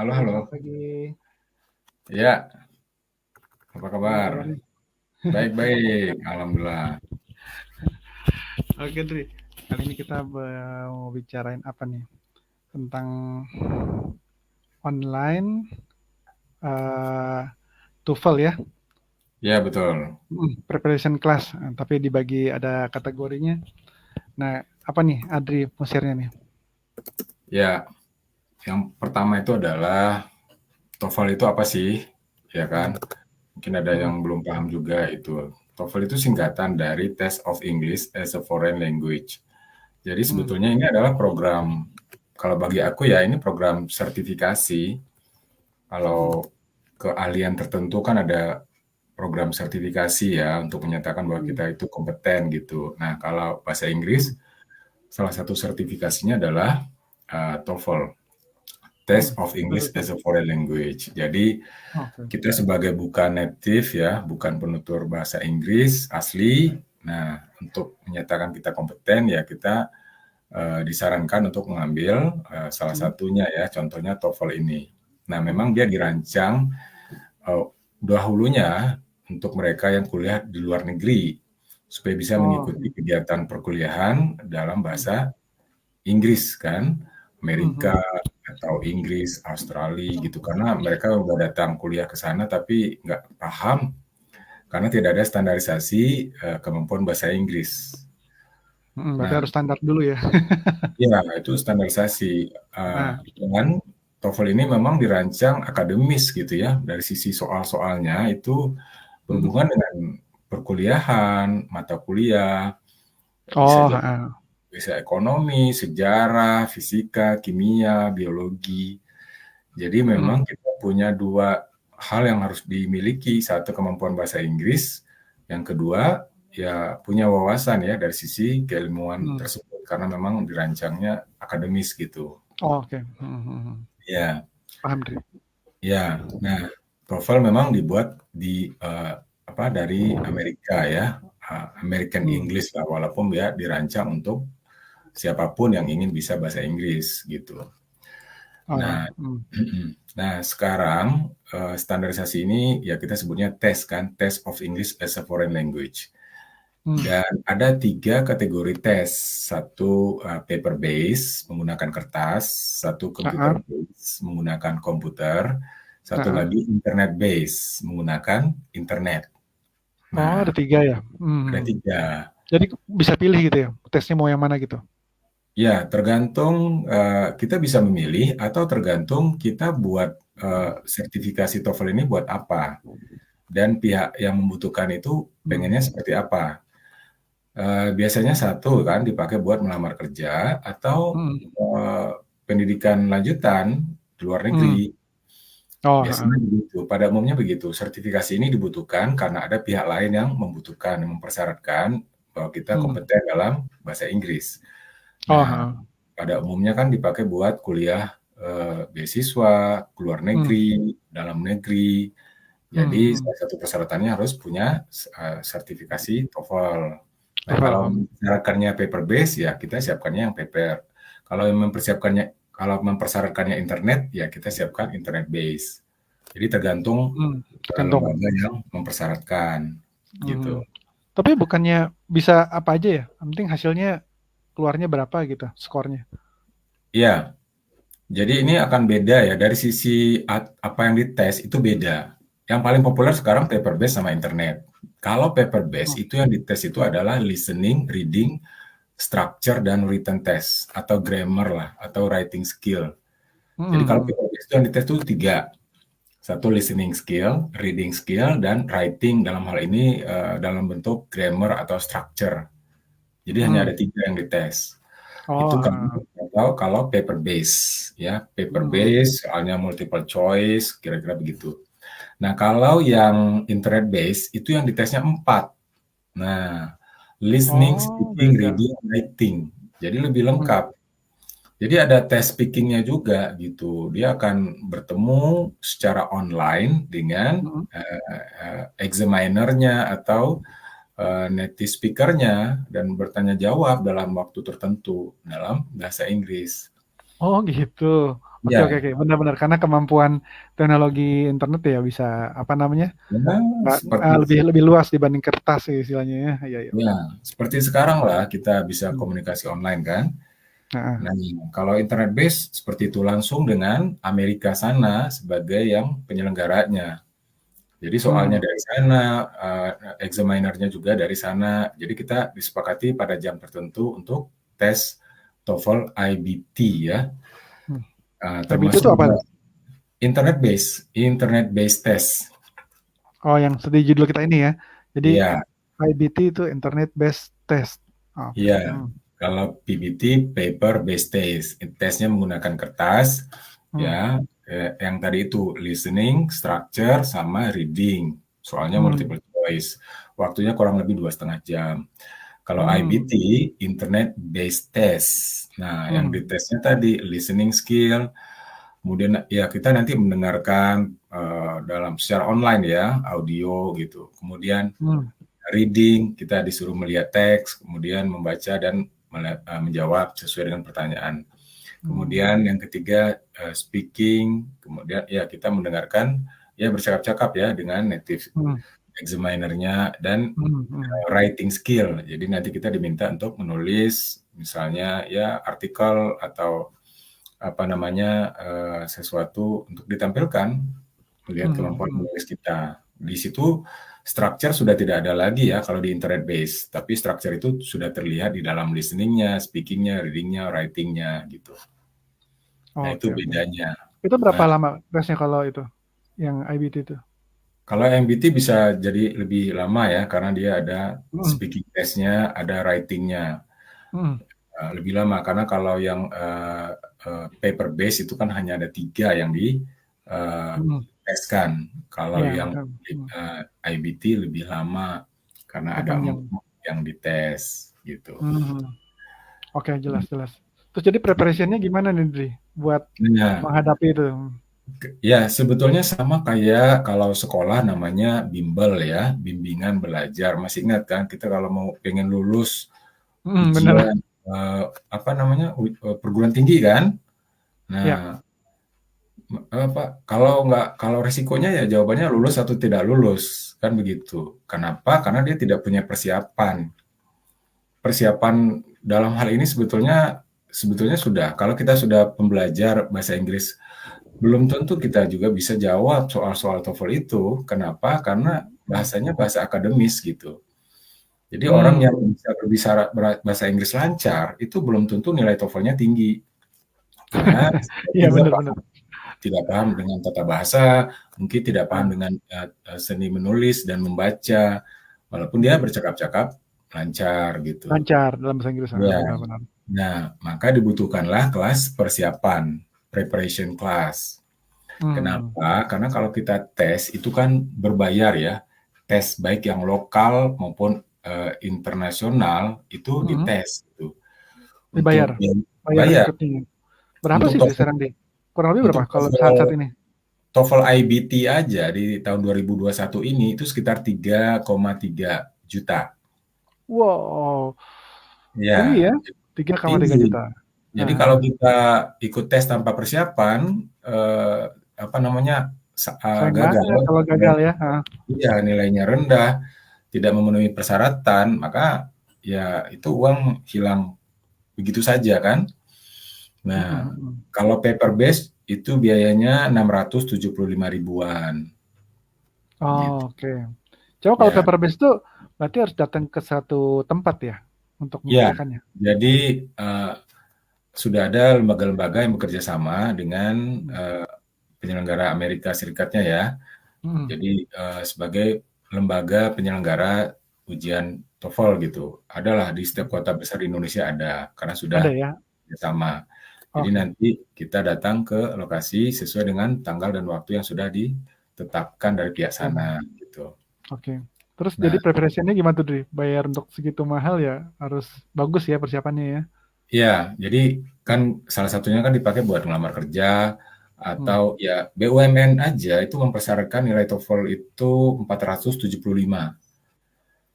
Halo, halo. Selamat pagi. Ya, apa Gimana kabar? kabarnya? Baik-baik, alhamdulillah. Oke, Dri. Kali ini kita mau bicarain apa nih? Tentang online TOEFL ya. Ya, betul. Preparation class. Tapi dibagi ada kategorinya. Nah, apa nih Adri musirnya nih? Ya, yang pertama itu adalah TOEFL itu apa sih? Ya Hmm, kan? Mungkin ada hmm, yang belum paham juga itu. TOEFL itu singkatan dari Test of English as a Foreign Language. Jadi hmm. sebetulnya ini adalah program, kalau bagi aku ya ini program sertifikasi. Hmm, Kalau keahlian tertentu kan ada program sertifikasi ya untuk menyatakan bahwa hmm, kita itu kompeten gitu. Nah, kalau bahasa hmm, Inggris salah satu sertifikasinya adalah TOEFL, hmm. Test of Betul, English betul. as a Foreign Language. Jadi Oke. kita sebagai bukan native ya, bukan penutur bahasa Inggris asli. Nah, untuk menyatakan kita kompeten ya kita disarankan untuk mengambil salah Hmm, satunya ya, contohnya TOEFL ini. Nah, hmm, memang dia dirancang uh, dahulunya untuk mereka yang kuliah di luar negeri supaya bisa Oh, mengikuti kegiatan perkuliahan dalam bahasa Inggris kan, hmm, Amerika hmm. atau Inggris, Australia gitu. Karena mereka udah datang kuliah ke sana tapi nggak paham karena tidak ada standarisasi kemampuan bahasa Inggris. Berarti Nah, harus standar dulu ya. ya itu standarisasi. Nah, Dengan TOEFL ini memang dirancang akademis gitu ya, dari sisi soal-soalnya itu hmm. berhubungan dengan perkuliahan, mata kuliah, bisa Oh, jadi bisa ekonomi, sejarah, fisika, kimia, biologi. Jadi hmm, memang kita punya dua hal yang harus dimiliki, satu kemampuan bahasa Inggris, yang kedua ya punya wawasan ya dari sisi keilmuan hmm. tersebut karena memang dirancangnya akademis gitu. Oh, oke. Hmm, hmm, hmm. Ya, Paham, Dri. ya. Nah, TOEFL memang dibuat apa dari Amerika ya, American Hmm. English lah, walaupun dia dirancang untuk siapapun yang ingin bisa bahasa Inggris gitu. Oh, Nah, hmm. nah sekarang standarisasi ini ya kita sebutnya TES kan, Test of English as a Foreign Language. Hmm. Dan ada tiga kategori tes, satu paper base menggunakan kertas, satu computer Heeh, base menggunakan komputer, satu heeh. lagi internet base menggunakan internet. Oh, Nah, ada 3 ya? ada Mhm. tiga. Jadi bisa pilih gitu ya, tesnya mau yang mana gitu? Ya, tergantung kita bisa memilih atau tergantung kita buat sertifikasi TOEFL ini buat apa dan pihak yang membutuhkan itu pengennya Hmm. seperti apa. Biasanya satu kan dipakai buat melamar kerja atau Mhm. pendidikan lanjutan di luar Mmm. negeri. Oh, heeh. Biasanya begitu. Pada umumnya begitu. Sertifikasi ini dibutuhkan karena ada pihak lain yang membutuhkan, yang mempersyaratkan bahwa kita Mmm. kompeten dalam bahasa Inggris. Oh, Nah, heeh. pada umumnya kan dipakai buat kuliah beasiswa, ke luar Mmm. negeri, dalam negeri. Mhm, Jadi mhm. salah satu persyaratannya harus punya sertifikasi TOEFL. Nah, TOEFL, kalau mempersyaratkannya paper base ya kita siapkannya yang paper. Kalau mempersyaratkannya internet ya kita siapkan internet base. Jadi tergantung tergantung. lembaga yang mempersyaratkan Mhm. gitu. Tapi bukannya bisa apa aja ya, yang penting hasilnya keluarnya berapa gitu skornya? Iya, jadi ini akan beda ya dari sisi apa yang dites itu beda. Yang paling populer sekarang paper base sama internet. Kalau paper base Oh. itu yang dites itu adalah listening, reading, structure dan written test atau grammar lah atau writing skill. Mhm, Jadi kalau mhm. paper base itu yang dites itu tiga. Satu listening skill, reading skill, dan writing dalam hal ini dalam bentuk grammar atau structure. Jadi hanya ada Mmm. tiga yang dites. Oh, Itu heeh. kalau paper base ya, paper Mhm, mhm. base soalnya multiple choice kira-kira begitu. Nah, kalau yang internet base itu yang ditesnya empat. Nah, listening, Oh, speaking, beda. reading, writing. Jadi lebih Mhm. lengkap. Jadi ada tes speaking-nya juga gitu. Dia akan bertemu secara online dengan Mhm. examiner-nya atau native speaker-nya dan bertanya jawab dalam waktu tertentu dalam bahasa Inggris. Oh, gitu. Oke, oke, Ya, oke. Benar-benar karena kemampuan teknologi internet ya bisa apa namanya? ya seperti Lebih lebih luas dibanding kertas sih istilahnya ya. Iya, iya, ya benar. seperti sekarang lah kita bisa Hmm. komunikasi online kan. Nah, Nah, kalau internet base seperti itu langsung dengan Amerika sana sebagai yang penyelenggaranya. Jadi soalnya hmm, dari sana, examinernya juga dari sana. Jadi kita disepakati pada jam tertentu untuk tes TOEFL IBT ya, hmm. IBT termasuk itu apa juga tuh? internet based test. Oh, yang sedih judul kita ini ya. Jadi Iya, IBT itu Internet Based Test. Oke. iya. Hmm. Kalau PBT paper based test, tesnya menggunakan kertas, Hmm. ya. Yang tadi itu listening, structure, sama reading. Soalnya Hmm. multiple choice. Waktunya kurang lebih 2,5 jam. Kalau Hmm. IBT, Internet Based Test. Nah, yang Hmm. ditesnya tadi listening skill, kemudian ya kita nanti mendengarkan dalam secara online ya, audio gitu. Kemudian Hmm. reading, kita disuruh melihat teks, kemudian membaca dan menjawab sesuai dengan pertanyaan. Hmm. Kemudian yang ketiga speaking, kemudian ya kita mendengarkan ya bercakap-cakap ya dengan native Hmm. examinernya dan Hmm. Hmm. writing skill. Jadi nanti kita diminta untuk menulis misalnya ya artikel atau apa namanya sesuatu untuk ditampilkan melihat Hmm. kemampuan Hmm. menulis kita. Di situ structure sudah tidak ada lagi ya kalau di internet base, tapi structure itu sudah terlihat di dalam listeningnya, speakingnya, readingnya, writingnya gitu. Nah itu Oke, oke. bedanya. Itu berapa Nah lama tesnya kalau itu yang IBT itu? kalau MBT bisa jadi lebih lama ya karena dia ada Hmm. speaking testnya, ada writingnya. Hmm. Lebih lama karena kalau yang paper base itu kan hanya ada 3 yang Hmm. diteskan. Kalau Ya, yang betul. Hmm. IBT lebih lama karena ada 8 jam. 4 yang dites gitu. Hmm. Oke, jelas, jelas. Terus jadi preparationnya gimana nih, Dri, buat Nah, menghadapi itu? ya sebetulnya sama kayak kalau sekolah namanya bimbel ya, bimbingan belajar. Masih ingat kan kita kalau mau pengen lulus Hmm, bener. ujian apa namanya perguruan tinggi kan? Ya. Nah, kalau resikonya ya jawabannya lulus atau tidak lulus, kan begitu. Kenapa? Karena dia tidak punya persiapan. Persiapan dalam hal ini sebetulnya sudah. Kalau kita sudah pembelajar bahasa Inggris, belum tentu kita juga bisa jawab soal-soal TOEFL itu. Kenapa? Karena Hmm. bahasanya bahasa akademis gitu. Jadi orang yang Hmm. bisa berbicara bahasa Inggris lancar itu belum tentu nilai TOEFL-nya tinggi. Karena Iya, juga bener, bener. tidak paham dengan tata bahasa, mungkin tidak paham Ah, dengan seni menulis dan membaca, walaupun dia hmm. bercakap-cakap lancar gitu. Lancar dalam bahasa Inggris. Ya, Benar-benar. nah maka dibutuhkanlah kelas persiapan, preparation class. Hmm. Kenapa? Karena kalau kita tes itu kan berbayar ya, tes baik yang lokal maupun internasional itu Hmm. dites gitu. Untuk Dibayar. Bayar bayar, ikutnya. Berapa untuk sih TOEFL, sekarang, Di? Kurang lebih untuk berapa kalau saat-saat TOEFL ini? TOEFL IBT aja di tahun 2021 ini itu sekitar 3,3 juta. Wow, tinggi Ya, ya. 3,3 tinggi. juta. Jadi kalau Nah, kita ikut tes tanpa persiapan, apa namanya, sayang gagal, banget kalau gagal ya. Ah. iya nilainya rendah, tidak memenuhi persyaratan, maka ya itu uang hilang begitu saja kan. Hmm, Nah, hmm, hmm. kalau paper base itu biayanya 675 ribuan, gitu. Oh, oke. Coba kalau Ya, paper base itu berarti harus datang ke satu tempat ya untuk ya. mengerjakannya. Jadi sudah ada lembaga-lembaga yang bekerja sama dengan Hmm. penyelenggara Amerika Serikatnya ya. Hmm. Jadi sebagai lembaga penyelenggara ujian TOEFL gitu. Adalah di setiap kota besar di Indonesia ada karena sudah Ada ya. sama. Jadi Oke. nanti kita datang ke lokasi sesuai dengan tanggal dan waktu yang sudah ditetapkan dari pihak Hmm. sana gitu. Oke. Terus jadi Nah, preparationnya gimana tuh, Dri? Bayar untuk segitu mahal ya harus bagus ya persiapannya ya. ya, jadi kan salah satunya kan dipakai buat ngelamar kerja Hmm. atau ya BUMN aja itu mempersyaratkan nilai TOEFL itu 475.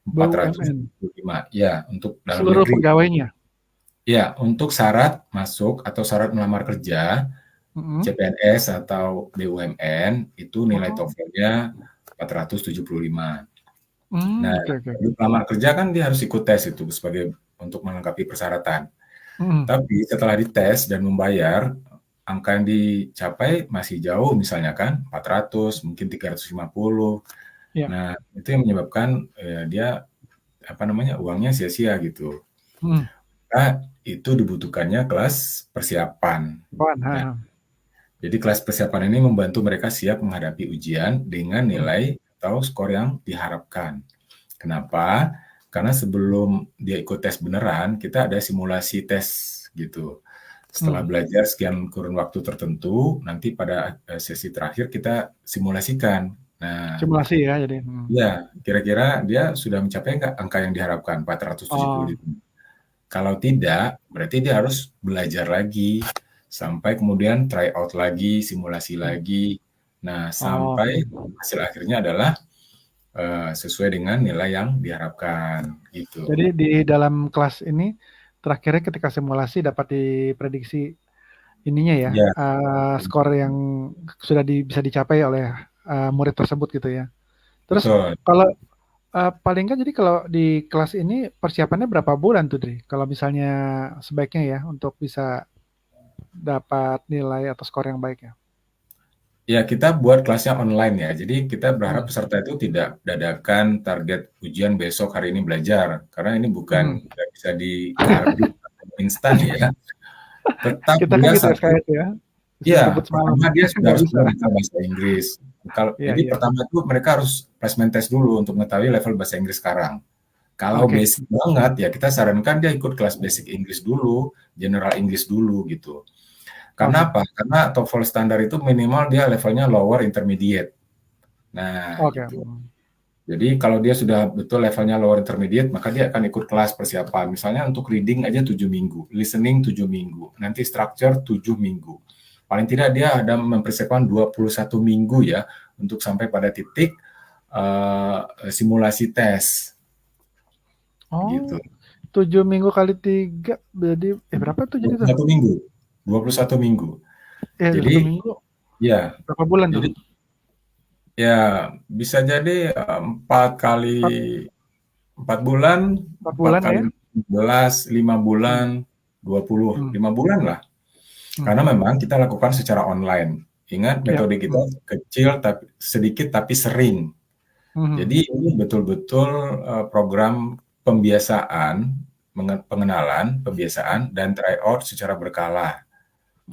BUMN 475. Ya, untuk dalam seluruh negeri. pegawainya. Ya, untuk syarat masuk atau syarat melamar kerja CPNS atau BUMN itu nilai Oh. TOEFL-nya 475. Nah, Oke, oke. untuk pelamar kerja kan dia harus ikut tes itu sebagai untuk melengkapi persyaratan. Tapi setelah dites dan membayar, angka yang dicapai masih jauh misalnya kan, 400, mungkin 350. Ya. Nah, itu yang menyebabkan dia uangnya sia-sia gitu. Nah, itu dibutuhkannya kelas persiapan. Nah, jadi kelas persiapan ini membantu mereka siap menghadapi ujian dengan nilai atau skor yang diharapkan. Kenapa? Karena sebelum dia ikut tes beneran, kita ada simulasi tes gitu. Setelah belajar sekian kurun waktu tertentu, nanti pada sesi terakhir kita simulasikan. Nah, Simulasi ya jadi. ya kira-kira dia sudah mencapai nggak angka yang diharapkan, 475. Kalau tidak, berarti dia harus belajar lagi, sampai kemudian try out lagi, simulasi lagi. Nah, sampai hasil akhirnya adalah sesuai dengan nilai yang diharapkan gitu. Jadi di dalam kelas ini terakhirnya ketika simulasi dapat diprediksi ininya ya, Ya, skor yang sudah bisa dicapai oleh murid tersebut gitu ya. Terus betul. kalau paling nggak jadi kalau di kelas ini persiapannya berapa bulan tuh, Dri? Kalau misalnya sebaiknya ya untuk bisa dapat nilai atau skor yang baik ya. Ya, kita buat kelasnya online ya. Jadi kita berharap peserta itu tidak dadakan target ujian besok hari ini belajar. Karena ini bukan nggak bisa dikarbit instan ya. Tetap Kita kan dia gitu satu. SKS ya, bisa Iya, ngebut semalam. pertama dia sudah Nggak harus bisa. belajar bahasa Inggris. Iya, Jadi iya. pertama itu mereka harus placement test dulu untuk mengetahui level bahasa Inggris sekarang. Kalau Oke, basic banget ya kita sarankan dia ikut kelas basic English dulu, general English dulu gitu. oke, Karena apa? Karena TOEFL standar itu minimal dia levelnya lower intermediate. Nah, oke. gitu. Jadi kalau dia sudah betul levelnya lower intermediate, maka dia akan ikut kelas persiapan. Misalnya untuk reading aja 7 minggu, listening 7 minggu, nanti structure 7 minggu. Paling tidak dia ada mempersiapkan 21 minggu ya untuk sampai pada titik simulasi tes Oh, gitu. 7 minggu kali 3 jadi berapa tuh jadi tuh? 21 minggu. 21 minggu. Satu Jadi minggu ya, berapa bulan tuh? jadi ya bisa jadi 4 bulan, 4 4 bulan kali ya? 11, 5 Hmm. bulan, 20, Hmm. 5 bulan lah. Karena memang kita lakukan secara online. Ingat Ya. metode kita kecil tapi sedikit tapi sering. Jadi ini betul-betul program pembiasaan, pengenalan, pembiasaan dan tryout secara berkala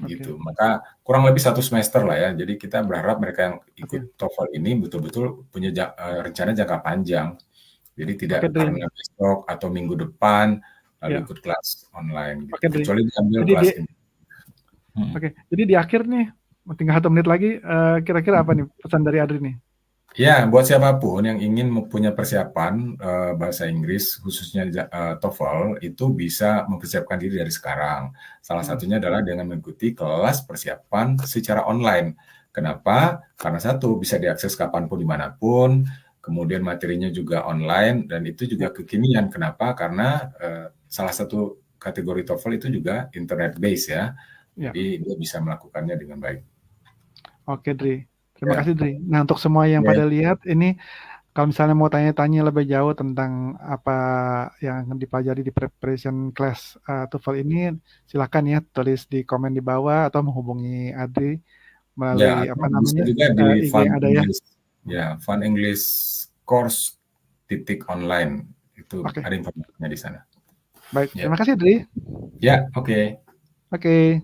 gitu. Maka kurang lebih 1 semester lah ya. Jadi kita berharap mereka yang ikut TOEFL ini betul-betul punya rencana jangka panjang. Jadi tidak Oke, Dri. karena besok atau minggu depan lalu Ya. ikut kelas online gitu. Oke, Dri. Kecuali diambil Jadi kelas ini. Oke, jadi di akhir nih tinggal 1 menit lagi, kira-kira apa nih pesan dari Adri nih? Ya, buat siapapun yang ingin mempunyai persiapan bahasa Inggris, khususnya TOEFL, itu bisa mempersiapkan diri dari sekarang. Salah satunya adalah dengan mengikuti kelas persiapan secara online. Kenapa? Karena satu, bisa diakses kapanpun, dimanapun, kemudian materinya juga online, dan itu juga kekinian. Kenapa? Karena salah satu kategori TOEFL itu juga internet base ya. Jadi dia bisa melakukannya dengan baik. Oke, Dri. Terima Ya. kasih, Dri. Nah, untuk semua yang pada lihat ini, kalau misalnya mau tanya-tanya lebih jauh tentang apa yang dipelajari di preparation class TOEFL ini, silakan ya tulis di komen di bawah atau menghubungi Adri Ya, melalui atau bisa juga di IG Fun yang ada ya. English. Ya, Fun English Course online. Itu ada informasinya di sana. Baik, Ya, terima kasih, Dri. ya, oke. Oke.